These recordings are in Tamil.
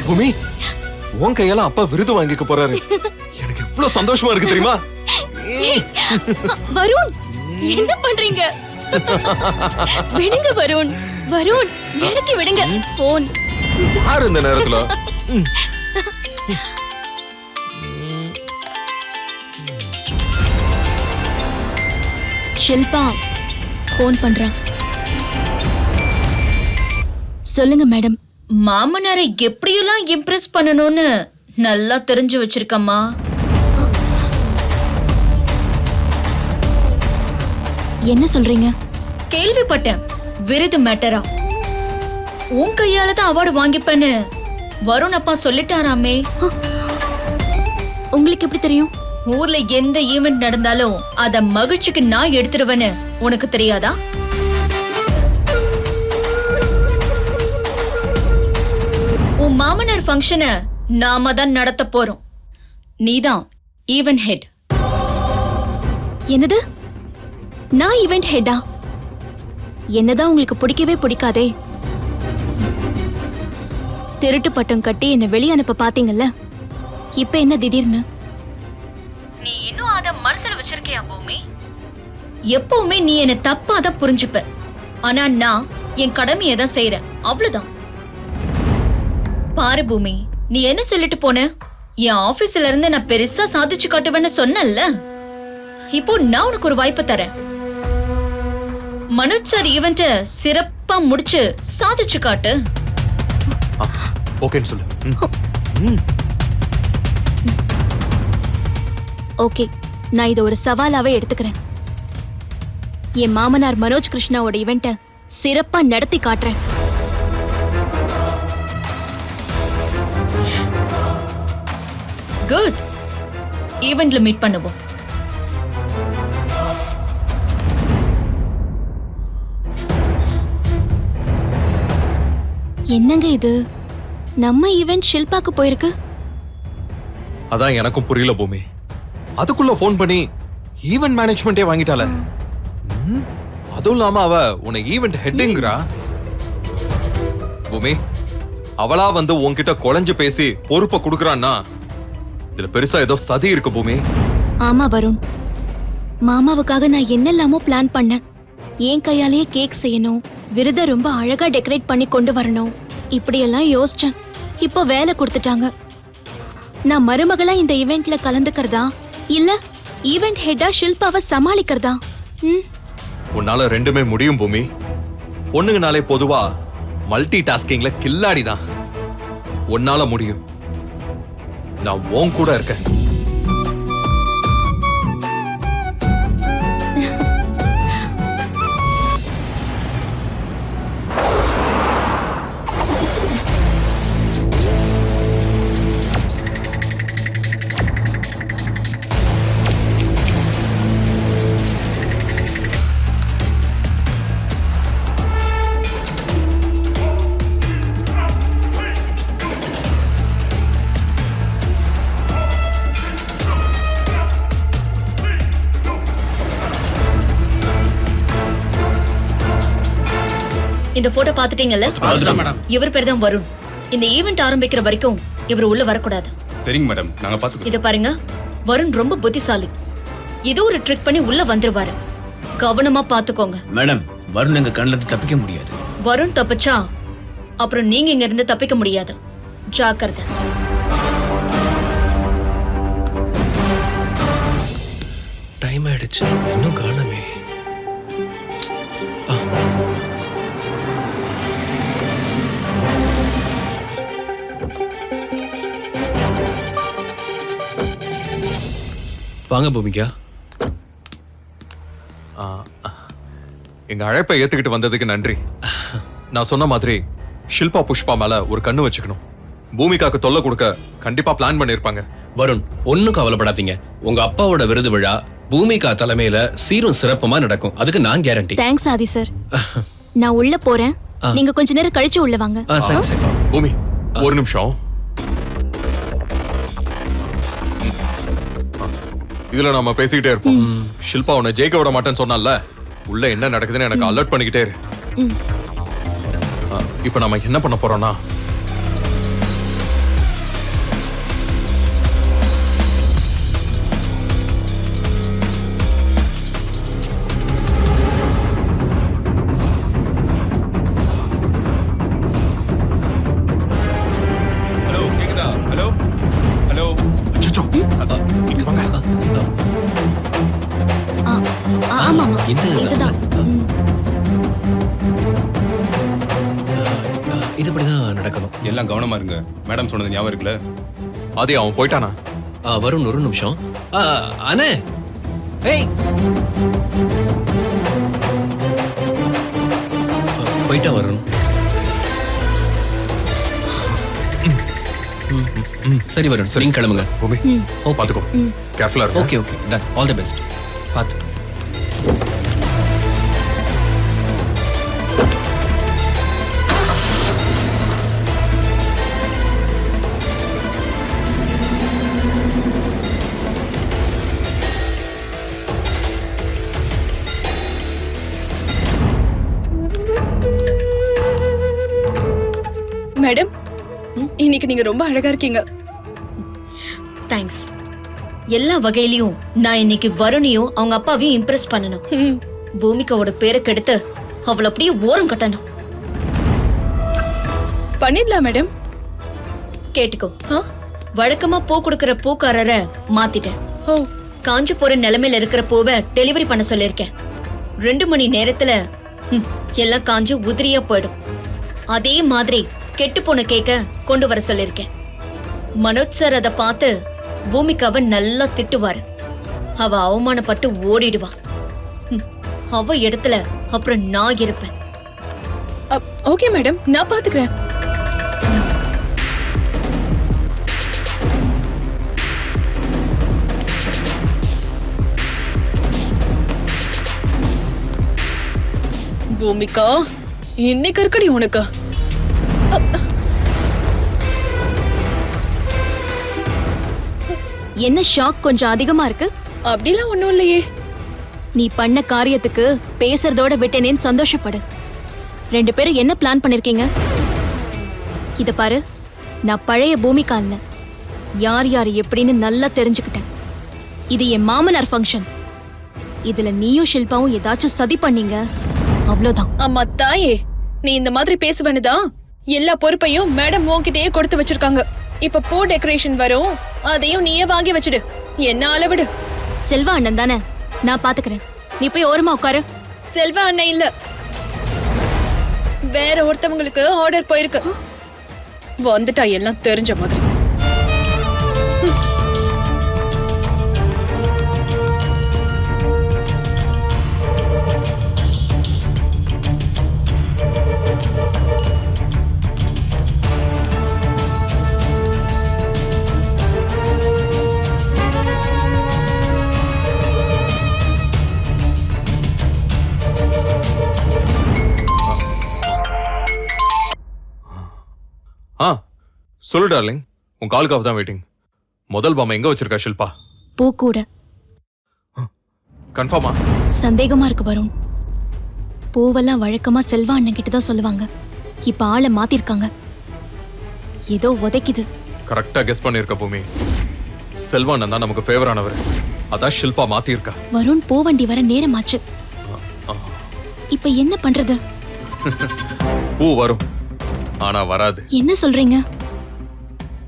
பூமி, உன் கையால அப்பா விருது வாங்கிக்க போறாரு. எனக்கு எவ்வளவு சந்தோஷமா இருக்கு தெரியுமா? வருண், என்ன பண்றீங்க? விடுங்க வருண். வருண், எனக்கு விடுங்க போன். யாரு இந்த நேரத்துல? ஷில்பா போன் பண்றா. சொல்லுங்க மேடம். மாமனாரை எப்படியெல்லாம் இம்ப்ரெஸ் பண்ணணும்னு நல்லா தெரிஞ்சு வச்சிருக்கம்மா. என்ன சொல்றீங்க? கேள்விப்பட்டேன், விருது மேட்டரா. உன் கையால தான் அவார்டு வாங்கிப்பேன்னு வருண் அப்பா சொல்லிட்டாராமே. உங்களுக்கு எப்படி தெரியும்? ஊர்ல எந்த ஈவென்ட் நடந்தாலும் அத மகிழ்ச்சிக்கு நான் எடுத்துருவேன்னு உனக்கு தெரியாதா? உன் மாமனார் ஃபங்க்ஷனை நாம தான் நடத்த போறோம். நீதான் ஈவென்ட் ஹெட். என்னது? நான் ஈவென்ட் ஹெட்டா? என்னதான் உங்களுக்கு பிடிக்கவே பிடிக்காதே. திருட்டு பட்டம் கட்டி என்ன வெளிய அனுப்ப பாத்தீங்கல்ல, இப்ப என்ன திடீர்னு? நீ இன்னும் அத மனசுல வச்சிருக்கியா பூமி? எப்பவுமே நீ என்ன தப்பா தான் புரிஞ்சுப்ப. ஆனா நான் என் கடமையை தான் செய்யறேன், அவ்வளவுதான். பாரு பூமி, நீ என்ன சொல்லிட்டு போன? என் ஆபீஸ்ல இருந்து நான் பெருசா சாதிச்சு காட்டுவேன்னு சொன்னல. இப்போ நான் உனக்கு ஒரு வாய்ப்பு தரேன். மனோஜ் சார் ஈவென்ட் சிறப்பா முடிச்சு சாதிச்சு காட்டு. ஓகேன்னு சொல்லு. ஓகே, நான் இதை ஒரு சவாலாவே எடுத்துக்கிறேன். என் மாமனார் மனோஜ் கிருஷ்ணாவோட ஈவென்ட்ட சிறப்பா நடத்தி காட்டுறேன். குட். ஈவென்ட்ல மீட் பண்ணுவோம். என்னங்க இது? நம்ம ஈவென்ட் ஷில்பாக்கு போயிருக்கு. அதான் எனக்கும் புரியல பூமி. அதுக்குள்ள போன் பண்ணி ஈவென்ட் மேனேஜ்மெண்டே வாங்கிட்டால. அதுவும் இல்லாம அவ உன்னை ஈவென்ட் ஹெட்டுங்கிறா. பூமி, அவளா வந்து உன்கிட்ட குழஞ்சு பேசி பொறுப்பை கொடுக்கறான்னா இதுல பெருசா ஏதோ சதி இருக்கு பூமி. ஆமா வருண், மாமாவுக்காக நான் என்னெல்லாமோ பிளான் பண்ணேன். என் கையாலேயே கேக் செய்யணும், விருதை ரொம்ப அழகா டெக்கரேட் பண்ணி கொண்டு வரணும், இப்படியெல்லாம் யோசிச்சேன். இப்போ வேலை கொடுத்துட்டாங்க. நான் மருமகளா இந்த ஈவென்ட்ல கலந்துக்கிறதா இல்ல ஈவென்ட் ஹெட்டா ஷில்பாவை சமாளிக்கிறதா? உன்னால ரெண்டுமே முடியும் பூமி. பொண்ணுங்கனாலே பொதுவா மல்டி டாஸ்கிங்ல கில்லாடிதான். உன்னால முடியும். நான் உன் கூட இருக்கேன். இந்த போட்டோ பாத்துட்டீங்கல்ல? இவர் பேர் தான் வருண். இந்த ஈவென்ட் ஆரம்பிக்கிற வரைக்கும் இவர் உள்ள வரக்கூடாது. சரிங்க மேடம், நாங்க பாத்துக்கிறோம். இத பாருங்க, வருண் ரொம்ப புத்திசாலி. ஏதோ ஒரு ட்ரிக் பண்ணி உள்ள வந்துருவாரு. கவனமா பாத்துக்கோங்க. மேடம், வருண் எங்க கண்ணுல இருந்து தப்பிக்க முடியாது. வருண் தப்பிச்சா அப்புறம் நீங்க இங்க இருந்து தப்பிக்க முடியாது. ஜாக்கிரதை. டைம் ஆயிடுச்சு, இன்னும் காணமே. வாங்க பூமிகா. எங்க அழைப்பை ஏத்துக்கிட்டு வந்ததுக்கு நன்றி. நான் சொன்ன மாதிரி ஷில்பா புஷ்பா மேல ஒரு கண்ணு வச்சுக்கணும். பூமிகாக்கு தொல்லை கொடுக்க கண்டிப்பா பிளான் பண்ணிருப்பாங்க. வருண், ஒன்னும் கவலைப்படாதீங்க. உங்க அப்பாவோட விருது விழா பூமிகா தலைமையில சீரும் சிறப்புமா நடக்கும். அதுக்கு நான் கேரண்டி. தேங்க்ஸ் ஆதி சார். நான் உள்ள போறேன், நீங்க கொஞ்ச நேரம் கழிச்சு உள்ள வாங்க. சரி சரி. பூமி, ஒரு நிமிஷம். இதுல நாம பேசிக்கிட்டே இருப்போம். ஷில்பா உன்னை ஜெயிக்க விட மாட்டேன்னு சொன்னால, உள்ள என்ன நடக்குதுன்னு எனக்கு அலர்ட் பண்ணிக்கிட்டே இரு. இப்ப நம்ம என்ன பண்ண போறோம்னா, இங்க வாங்க. ஆமாமா இந்த இதுதான் ம். இதுபடிதான் நடக்கணும். எல்லாம் கவனமா இருங்க. மேடம் சொன்னது ஞாபகம் இருக்குல்ல? ஆதி அவன் போயிட்டானா? வருண் ஒரு நிமிஷம். அண்ணே, ஏய், போயிட்டா வருண். சரி வருண், சரி கிளம்புங்க. பூமி ம். பாத்துக்கோ, ம். கேர்ஃபுல்லா இருக்கு. Okay okay, done. All the best. பாத்து. மேடம், இன்னைக்கு நீங்க ரொம்ப அழகா இருக்கீங்க. தேங்க்ஸ். எல்லா வகையிலயும் நான் இன்னைக்கு வருணையும் அவங்க அப்பாவையும் இம்ப்ரெஸ் பண்ணணும். ம். பூமிகாவோட பேரை கெடுத்து அவளை அப்படியே ஓரம் கட்டணும். பண்ணிடலாம் மேடம். கேட்டுக்கோ. ஆ? வழக்கமா பூ கொடுக்கற பூக்காரரை மாத்திட்டேன். ஓ, காஞ்சு போற நிலைமையில இருக்கிற பூவை டெலிவரி பண்ண சொல்லிருக்கேன். 2 மணி நேரத்துல எல்லாம் காஞ்சு உதிரியா போயிடும். அதே மாதிரி கெட்டு போன கேக்க கொண்டு வர சொல்லிருக்கேன். மனோஜ் சார் அதை பார்த்து பூமிகாவை நல்லா திட்டுவாரு. அவ அவமானப்பட்டு ஓடிடுவா. அவ இடத்துல அப்புறம் நான் இருப்பேன். ஓகே மேடம், நான் பாத்துக்கிறேன். பூமிகா, இன்னைக்கு இருக்கடி உனக்கு. என்ன ஷாக் கொஞ்சம் அதிகமா இருக்கு? அப்படிலாம் ஒண்ணும் இல்லையே. நீ பண்ண காரியத்துக்கு பேசுறதோட விட்டேனேன்னு சந்தோஷப்படு. 2 பேரும் என்ன பிளான் பண்ணிருக்கீங்க? இத பாரு, நான் பழைய பூமிகா இல்ல. யார் யார் எப்படின்னு நல்லா தெரிஞ்சுக்கிட்டேன். இது என் மாமனார் ஃபங்க்ஷன். இதுல நீயும் ஷில்பாவும் ஏதாச்சும் சதி பண்ணீங்க, அவ்வளவுதான். அம்மா தாயே, நீ இந்த மாதிரி பேசுவனுதான் எல்லா பொறுப்பையும் மேடம் உன்கிட்டயே கொடுத்து வச்சிருக்காங்க. இப்ப பூ டெக்கரேஷன் வரும், அதையும் நீயே வாங்கி வச்சிடு. என்ன அளவிடு. செல்வா அண்ணன் தானே, நான் பாத்துக்கிறேன். நீ போய் ஓரமா உட்காரு. செல்வா அண்ணன் இல்ல, வேற ஒருத்தவங்களுக்கு ஆர்டர் போயிருக்கு. வந்துட்டா எல்லாம் தெரிஞ்ச மாதிரி. சொல்லு டார்லிங், உன் காலுக்காக தான் வெயிட்டிங். முதல் பாம்பை எங்க வச்சிருக்கா ஷில்பா? பூ கூட. கன்ஃபார்மா? சந்தேகமா இருக்கு வருண். பூவெல்லாம் வழக்கமா செல்வா அண்ணன் கிட்ட தான் சொல்லுவாங்க. இப்ப ஆளை மாத்திருக்காங்க. ஏதோ உதைக்குது. கரெக்டா கெஸ் பண்ணிருக்க பூமி. செல்வானன் தான் நமக்கு ஃபேவரானவர். அதான் ஷில்பா மாத்திருக்கா. வருண், பூவண்டி வர நேரமாச்சு. இப்ப என்ன பண்றது? பூ வரும், ஆனா வராது. என்ன சொல்றீங்க?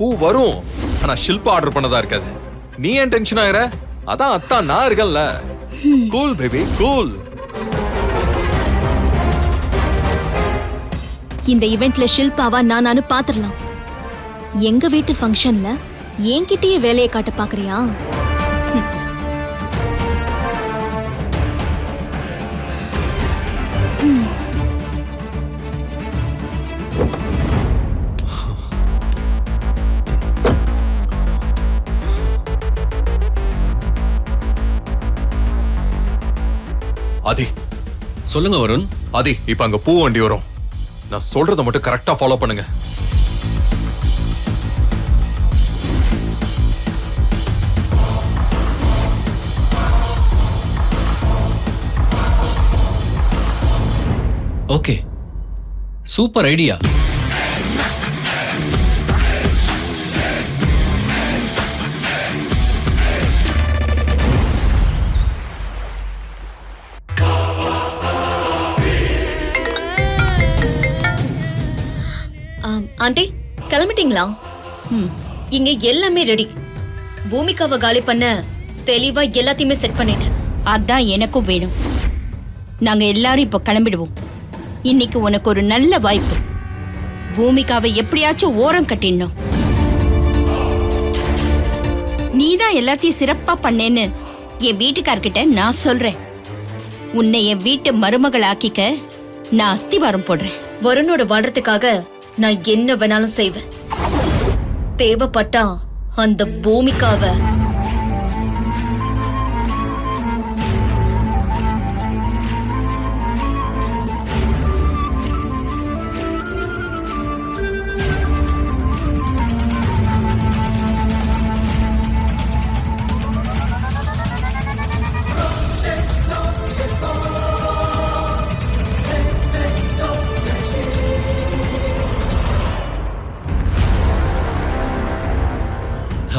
பூ வரும், ஆனா ஷில்பா ஆர்டர் பண்ணதா இருக்காது. நீ ஏன் டென்ஷன் ஆயிர? அதான் அத்தா நான் இருக்கேன்ல. Cool baby, cool. இந்த இவெண்ட்ல ஷில்பாவா நானு பாத்துரலாம். எங்க வீட்டு ஃபங்க்ஷன்ல என்கிட்டயே வேலையை காட்ட பாக்குறியா? ஆதி, சொல்லுங்க வருண். ஆதி, இப்ப அங்க பூ வண்டி வரும். நான் சொல்றத மட்டும் கரெக்டா ஃபாலோ பண்ணுங்க. Okay, super idea. ஆண்டி, கிளம்பிட்டீங்களா? இங்க எல்லாமே ரெடி. பூமிகாவை காலி பண்ண தெளிவா எல்லாத்தையுமே செட் பண்ணிட்டேன். அதான் எனக்கும் வேணும். நாங்க எல்லாரும் இப்ப கிளம்பிடுவோம். இன்னைக்கு உனக்கு ஒரு நல்ல வாய்ப்பு. பூமிகாவை எப்படியாச்சும் ஓரம் கட்டிடணும். நீதான் எல்லாத்தையும் சிறப்பா பண்ணேன்னு என் வீட்டுக்கார்கிட்ட நான் சொல்றேன். உன்னை என் வீட்டு மருமகள் ஆக்கிக்க நான் அஸ்திவாரம் போடுறேன். வருணோட வாழ்றதுக்காக நான் என்ன வேணாலும் செய்வேன். தேவைப்பட்டா அந்த பூமிகாவை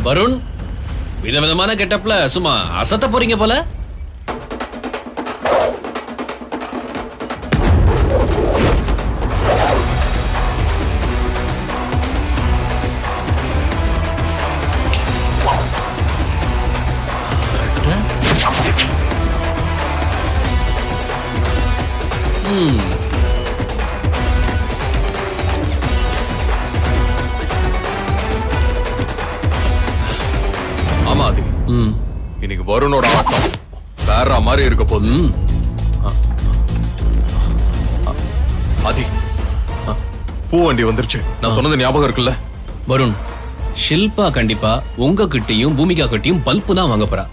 வருண், விதவிதமான கெட்டப்ல சும்மா அசத்த போறீங்க போல. ஆமா ஆதி, இன்னைக்கு வருணோட ஆட்டம் வேற மாதிரி இருக்க போகுது. ஆதி, பூ வண்டி வந்துருச்சு. நான் சொன்னது ஞாபகம் இருக்குல்ல? வருண், ஷில்பா கண்டிப்பா உங்ககிட்டயும் பூமிகா கிட்டயும் பல்பு தான் வாங்க போறா.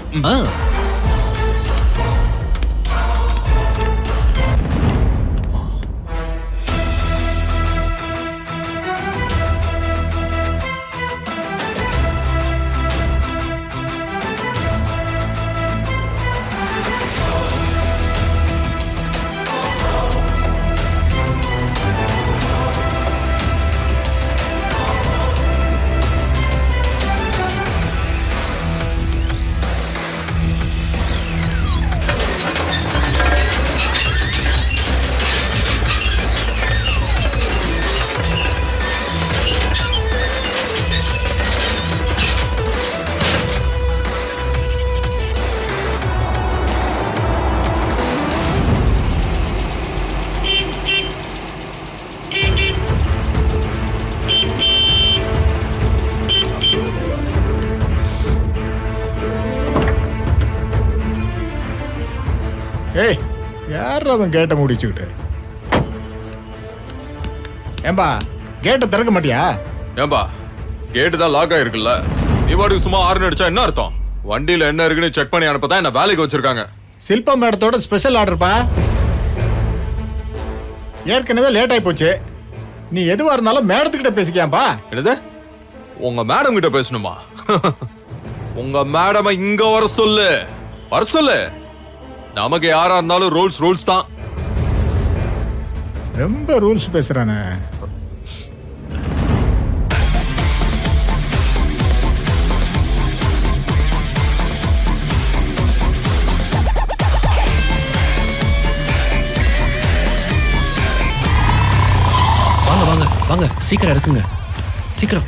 ஏய், யார் அவன் கேட்டை முடிச்சுக்கிட்டு? ஏம்பா, கேட்டை திறக்க மாட்டியா? ஏன்பா, கேட்டு தான் லாக் ஆயிருக்குல்ல. நீ பாட்டுக்கு சும்மா ஆறுன்னு அடிச்சா என்ன அர்த்தம்? வண்டியில என்ன இருக்குன்னு செக் பண்ணி அனுப்பதான் என்ன வேலைக்கு வச்சிருக்காங்க. சில்பா மேடத்தோட ஸ்பெஷல் ஆர்டர்ப்பா. ஏற்கனவே லேட் ஆகி போச்சு. நீ எதுவா இருந்தாலும் மேடத்துக்கிட்ட பேசிக்கியாம்பா. என்னது? உங்க மேடம் கிட்ட பேசணுமா? உங்க மேடம் இங்க வர சொல்லு, வர சொல்லு. நமக்கு யாரா இருந்தாலும் ரூல்ஸ் தான். ரொம்ப ரூல்ஸ் பேசுறானே. வாங்க வாங்க வாங்க, சீக்கிரம் இருக்குங்க, சீக்கிரம்.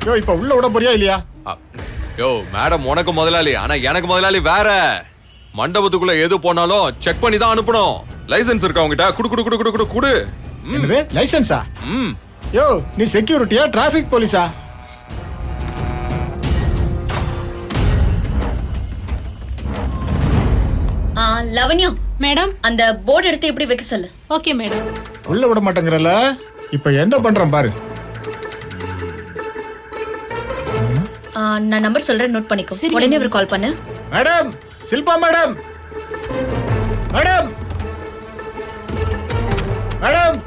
யோ, இப்ப உள்ள விட போறியா இல்லையா? யோ, மேடம் உனக்கு முதலாளி, ஆனா எனக்கு முதலாளி வேற. மண்டபத்துக்குள்ள எது போனாலும் செக் பண்ணி தான் அனுப்பணும். லைசென்ஸ் இருக்கா உங்ககிட்ட? குடு குடு குடு குடு குடு குடு. என்னது லைசென்ஸா? யோ, நீ செக்யூரிட்டியா டிராபிக் போலீஸா? லவண்யா மேடம், அந்த போர்டு எடுத்து எப்படி வைக்க சொல்லு. Okay madam. உள்ள விட மாட்டேங்கிறல்ல, இப்ப என்ன பண்றேன் பாரு. நான் நம்பர் சொல்றேன், நோட் பண்ணிக்கோ. சரி. உடனே ஒரு கால் பண்ணு. Madam, Shilpa madam, madam, madam,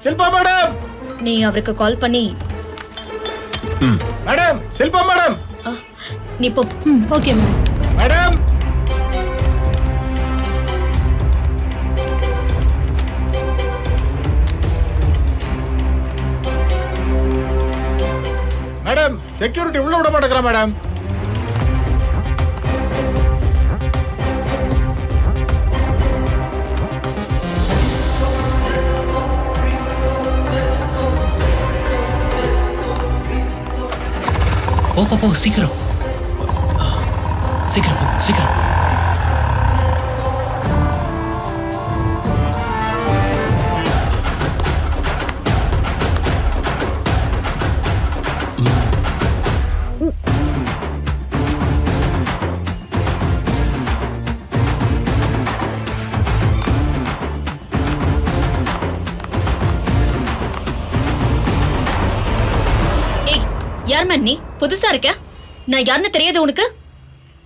Shilpa madam, நீ அவருக்கு கால் பண்ணி மேடம், சில்பா மேடம், நீ போ. Okay ma'am. Madam, madam, security உள்ள விட மாட்டேங்கிறா மேடம். போ போ போ சீக்கிரம் சீக்கிரம் போ சீக்கிரம். ஏய், யார் மேன் நீ? புதுசா இருக்க? நான் யாருன்னு தெரியாது உனக்கு?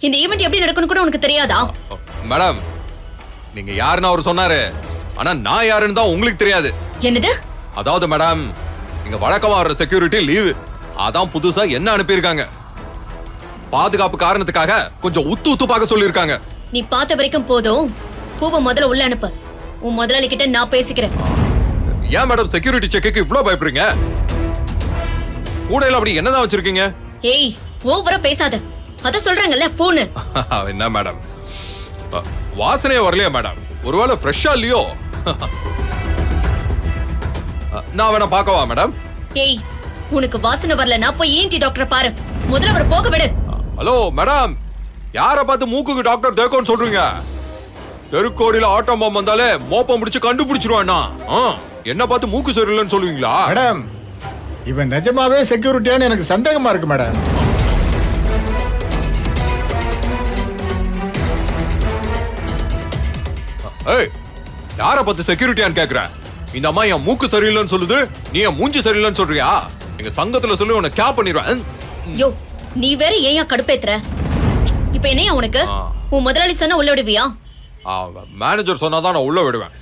இந்த ஈவென்ட் எப்படி நடக்கணும் கூட உனக்கு தெரியாதா? மேடம், நீங்க யாருன்னு அவர் சொன்னாரு, ஆனா நான் யாருன்னு தான் உங்களுக்கு தெரியாது. என்னது? அதாவது மேடம், நீங்க வழக்கமா வர்ற செக்யூரிட்டி லீவு, அதான் புதுசா என்ன அனுப்பியிருக்காங்க. பாதுகாப்பு காரணத்துக்காக கொஞ்சம் உத்து உத்து பார்க்க சொல்லியிருக்காங்க. நீ பார்த்த வரைக்கும் போதும். பூவை முதல்ல உள்ள அனுப்பு. உன் முதலாளி கிட்ட நான் பேசிக்கிறேன். ஏன் மேடம் செக்யூரிட்டி செக்குக்கு இவ்ளோ பயப்படுறீங்க? கூடையில அப்படி என்னதான் வச்சிருக்கீங்க? ஏய், ஓவரா பேசாத. அத சொல்றாங்கல்ல பூன்னு. என்ன மேடம், வாசனையே வரலையா மேடம்? ஒருவேளை ஃப்ரெஷ்ஷா இல்லையோ? நான் வேணா பார்க்கவா மேடம்? ஏய், உனக்கு வாசனை வரலனா போய் ENT டாக்டர் பாரு. முதல்ல அவரை போக விடு. ஹலோ மேடம், யார பார்த்து மூக்குக்கு டாக்டர் தேக்கோன்னு சொல்றீங்க? தெருக்கோடியில ஆட்டோ பாம் வந்தாலே மோப்பம் முடிச்சு கண்டுபிடிச்சிருவானா? என்ன பார்த்து மூக்கு சரியில்லைன்னு சொல்லுவீங்களா? மேடம், இவன் நிஜமாவே செக்யூரிட்டியான்னு எனக்கு சந்தேகமா இருக்கு மேடம். ஏய், யார பார்த்து செக்யூரிட்டியான்னு கேக்குற? இந்த அம்மா என் மூக்கு சரியில்லைன்னு சொல்லுது, நீ என் மூஞ்சி சரியில்லைன்னு சொல்றியா? எங்க சங்கத்துல சொல்லி உன்னை கேப் பண்ணிடுவேன். யோ, நீ வேற ஏன் கடுப்பேத்துற? இப்ப என்னையா உனக்கு? உன் முதலாளி சொன்னா உள்ள விடுவியா? மேனேஜர் சொன்னாதான் நான் உள்ள விடுவேன்.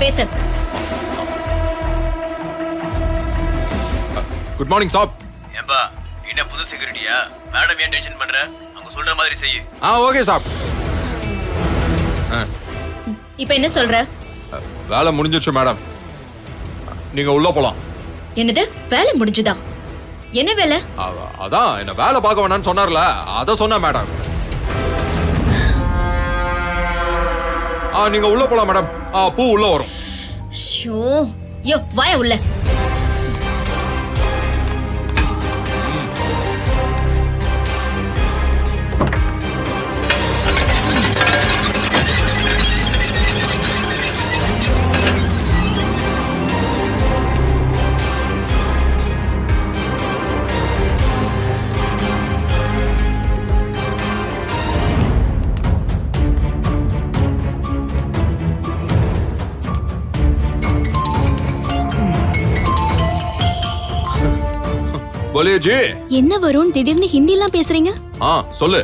பேசு. குட் மார்னிங் சாப். ஏன்பா என்ன புது செக்யூரிட்டியா? மேடம் ஏன் டென்ஷன் பண்ற? அவங்க சொல்ற மாதிரி செய்யு. ஓகே சாப். இப்ப என்ன சொல்ற? வேலை முடிஞ்சிருச்சு மேடம், நீங்க உள்ள போலாம். என்னது? வேலை முடிஞ்சுதா? என்ன வேலை? அதான் என்ன வேலை பார்க்க வேணாம்னு சொன்னார்ல, அத சொன்ன மேடம். நீங்க உள்ள போலாம் மேடம். பூ உள்ள வரும். ஷோ, யோ வாய உள்ள. बोलिए जी. என்ன வருண் திடீர்னு ஹிந்திலாம் பேசுறீங்க? சொல்லு.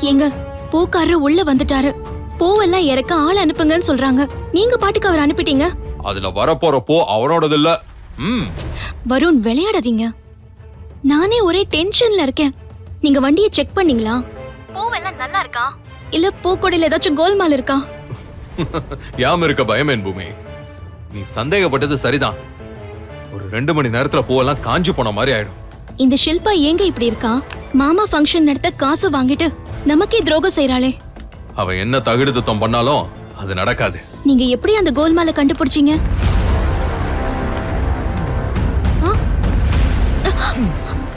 ஏங்க, பூக்காரர் உள்ள வந்துட்டாரு. பூவெல்லாம் இறக்க ஆள் அனுப்புங்கன்னு சொல்றாங்க. நீங்க பாட்டுக்கு அவர் அனுப்பிட்டீங்க. அதுல வரப்போற பூ அவனோடது இல்ல. வருண், விளையாடாதீங்க. நானே ஒரே டென்ஷன்ல இருக்கேன். நீங்க வண்டியை செக் பண்ணீங்களா? பூவெல்லாம் நல்லா இருக்கா? இல்ல பூக்கொடியில ஏதாச்சும் கோல்மால் இருக்கா? யாம இருக்க பயமேன் பூமி. நீ சந்தேகப்பட்டது சரிதான். ஒரு 2 மணி நேரத்துல பூவெல்லாம் காஞ்சி போன மாதிரி ஆயிடும். இந்த ஷில்பா ஏங்க இப்படி இருக்கா? மாமா ஃபங்க்ஷன் நடத்த காசு வாங்கிட்டு நமக்கே துரோகம் செய்றாளே. அவ என்ன தகுடு தத்தம் பண்ணாலும் அது நடக்காது. நீங்க எப்படி அந்த கோல்மாலை கண்டுபிடிச்சீங்க?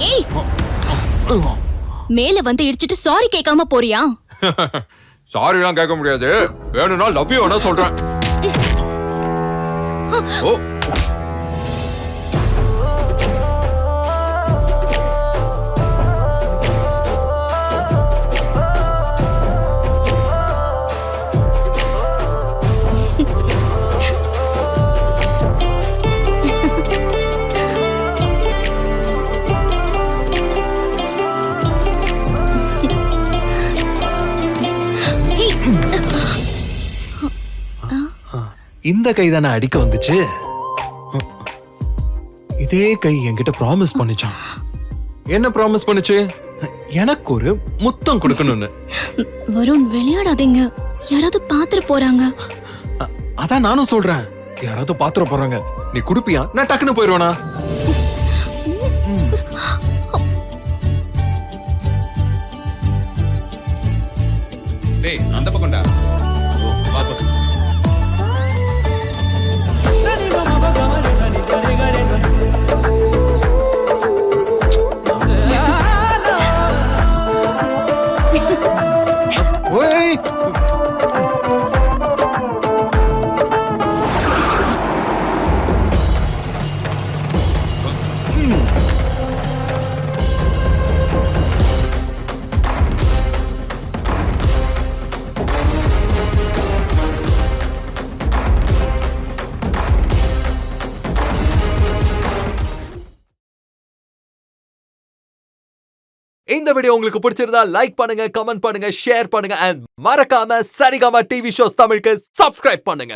ஏய், மேல வந்து இடிச்சிட்டு சாரி கேட்காம போறியா? சாரி எல்லாம் கேட்க முடியாது. வேணும்னா லவ் யூ வேணா சொல்றேன். ஓ, இந்த கை தானே அடிக்க வந்துச்சு. இதே கை என்கிட்ட ப்ராமிஸ் பண்ணிச்சான். என்ன ப்ராமிஸ் பண்ணுச்சு? எனக்கு ஒரு முத்தம் கொடுக்கணும்னு. வருண், விளையாடாதீங்க. யாராவது பாத்துட்டு போறாங்க. அதான் நானும் சொல்றேன், யாராவது பாத்துற போறாங்க. நீ குடுப்பியா? நான் டக்குன்னு போயிருவேனா? டேய் அந்த பக்கம்டா ஓ பாத்து ஓய் இந்த வீடியோ உங்களுக்கு பிடிச்சிருந்தா லைக் பண்ணுங்க, கமெண்ட் பண்ணுங்க, ஷேர் பண்ணுங்க அண்ட் மறக்காம சரிகமா டிவி ஷோஸ் தமிழுக்கு சப்ஸ்கிரைப் பண்ணுங்க.